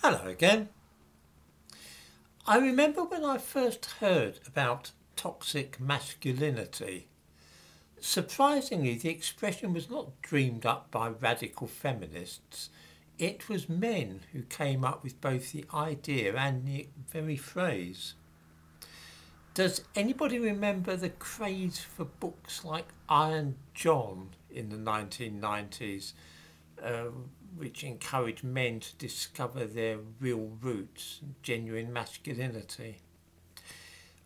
Hello again. I remember when I first heard about toxic masculinity. Surprisingly, the expression was not dreamed up by radical feminists. It was men who came up with both the idea and the very phrase. Does anybody remember the craze for books like Iron John in the 1990s? Which encourage men to discover their real roots, genuine masculinity.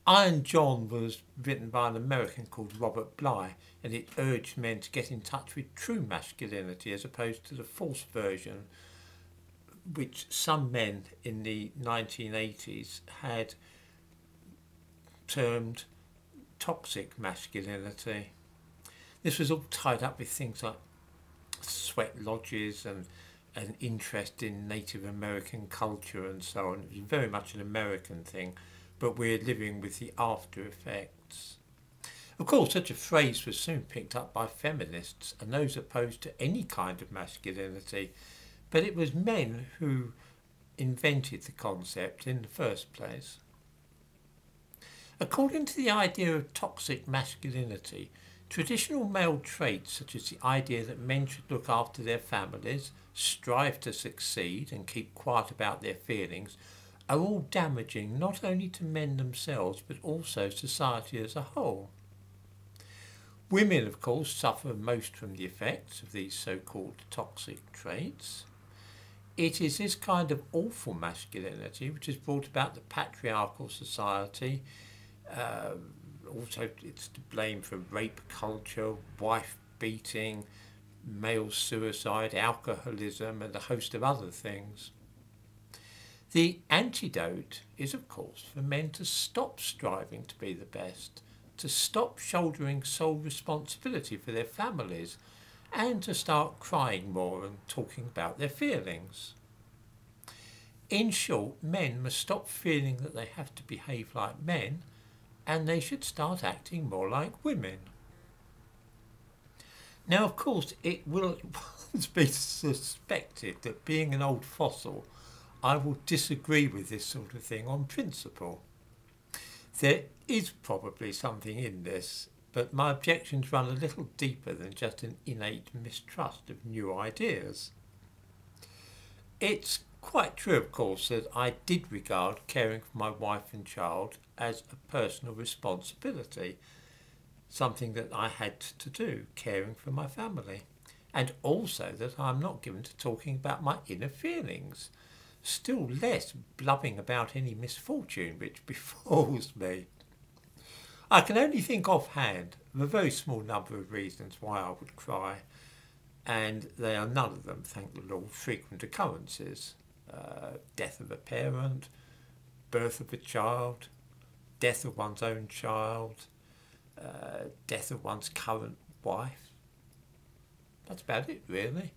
Iron John was written by an American called Robert Bly, and it urged men to get in touch with true masculinity as opposed to the false version which some men in the 1980s had termed toxic masculinity. This was all tied up with things like sweat lodges and an interest in Native American culture and so on. It was very much an American thing, but we're living with the after effects. Of course, such a phrase was soon picked up by feminists and those opposed to any kind of masculinity, but it was men who invented the concept in the first place. According to the idea of toxic masculinity, traditional male traits such as the idea that men should look after their families, strive to succeed and keep quiet about their feelings are all damaging not only to men themselves but also society as a whole. Women, of course, suffer most from the effects of these so-called toxic traits. It is this kind of awful masculinity which has brought about the patriarchal society. Also, it's to blame for rape culture, wife beating, male suicide, alcoholism, and a host of other things. The antidote is, of course, for men to stop striving to be the best, to stop shouldering sole responsibility for their families, and to start crying more and talking about their feelings. In short, men must stop feeling that they have to behave like men, and they should start acting more like women. Now, of course, it will be suspected that being an old fossil, I will disagree with this sort of thing on principle. There is probably something in this, but my objections run a little deeper than just an innate mistrust of new ideas. It's quite true, of course, that I did regard caring for my wife and child as a personal responsibility, something that I had to do, caring for my family, and also that I'm not given to talking about my inner feelings, still less blubbing about any misfortune which befalls me. I can only think offhand of a very small number of reasons why I would cry, and they are none of them, thank the Lord, frequent occurrences. Death of a parent, birth of a child, death of one's own child, death of one's current wife. That's about it, really.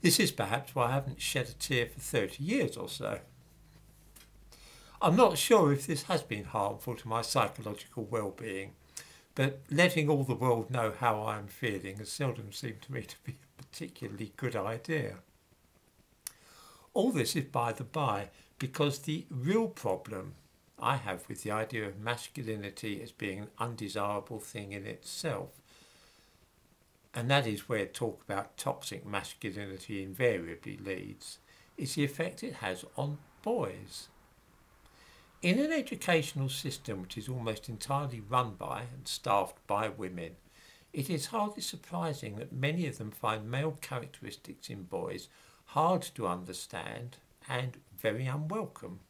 This is perhaps why I haven't shed a tear for 30 years or so. I'm not sure if this has been harmful to my psychological well-being, but letting all the world know how I am feeling has seldom seemed to me to be a particularly good idea. All this is by the by, because the real problem I have with the idea of masculinity as being an undesirable thing in itself, and that is where talk about toxic masculinity invariably leads, is the effect it has on boys. In an educational system which is almost entirely run by and staffed by women, it is hardly surprising that many of them find male characteristics in boys hard to understand and very unwelcome.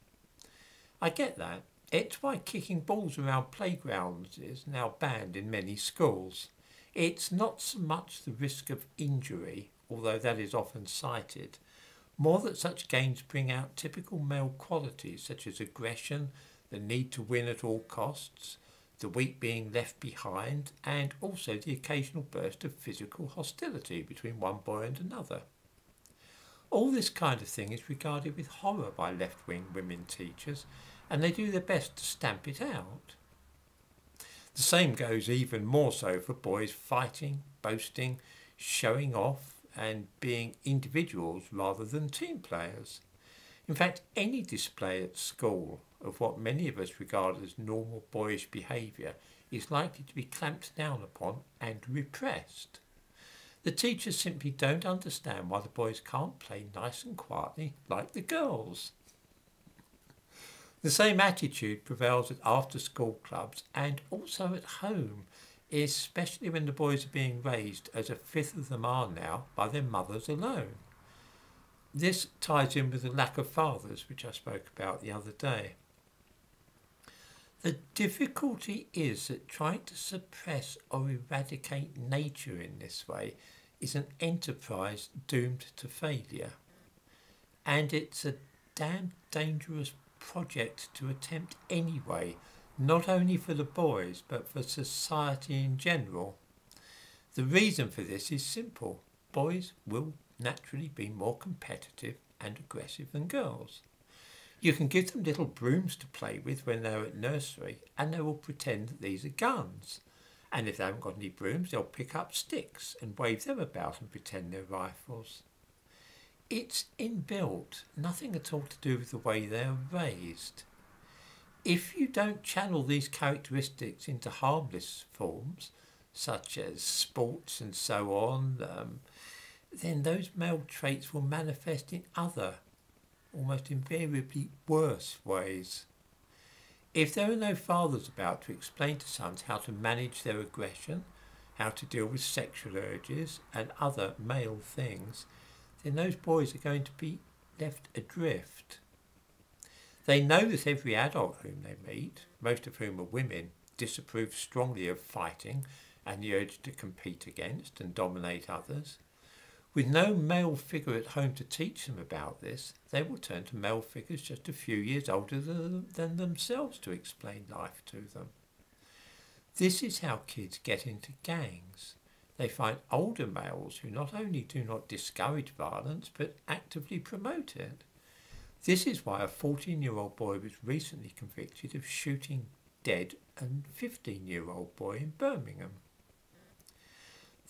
I get that. It's why kicking balls around playgrounds is now banned in many schools. It's not so much the risk of injury, although that is often cited, more that such games bring out typical male qualities such as aggression, the need to win at all costs, the weak being left behind, and also the occasional burst of physical hostility between one boy and another. All this kind of thing is regarded with horror by left-wing women teachers, and they do their best to stamp it out. The same goes even more so for boys fighting, boasting, showing off, and being individuals rather than team players. In fact, any display at school of what many of us regard as normal boyish behaviour is likely to be clamped down upon and repressed. The teachers simply don't understand why the boys can't play nice and quietly like the girls. The same attitude prevails at after-school clubs and also at home, especially when the boys are being raised, as a fifth of them are now, by their mothers alone. This ties in with the lack of fathers, which I spoke about the other day. The difficulty is that trying to suppress or eradicate nature in this way is an enterprise doomed to failure. And it's a damn dangerous project to attempt anyway, not only for the boys but for society in general. The reason for this is simple. Boys will naturally be more competitive and aggressive than girls. You can give them little brooms to play with when they're at nursery and they will pretend that these are guns. And if they haven't got any brooms, they'll pick up sticks and wave them about and pretend they're rifles. It's inbuilt, nothing at all to do with the way they're raised. If you don't channel these characteristics into harmless forms, such as sports and so on, then those male traits will manifest in other, almost invariably worse ways. If there are no fathers about to explain to sons how to manage their aggression, how to deal with sexual urges and other male things, then those boys are going to be left adrift. They know that every adult whom they meet, most of whom are women, disapprove strongly of fighting and the urge to compete against and dominate others. With no male figure at home to teach them about this, they will turn to male figures just a few years older than themselves to explain life to them. This is how kids get into gangs. They find older males who not only do not discourage violence, but actively promote it. This is why a 14-year-old boy was recently convicted of shooting dead a 15-year-old boy in Birmingham.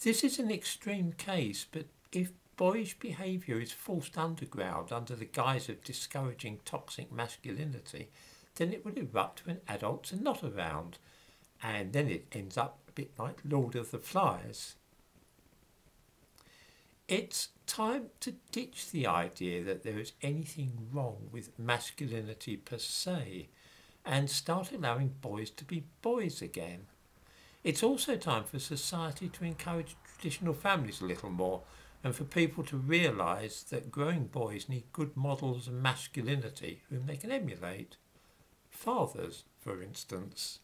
This is an extreme case, but if boyish behaviour is forced underground under the guise of discouraging toxic masculinity, then it will erupt when adults are not around, and then it ends up a bit like Lord of the Flies. It's time to ditch the idea that there is anything wrong with masculinity per se, and start allowing boys to be boys again. It's also time for society to encourage traditional families a little more, and for people to realise that growing boys need good models of masculinity whom they can emulate. Fathers, for instance.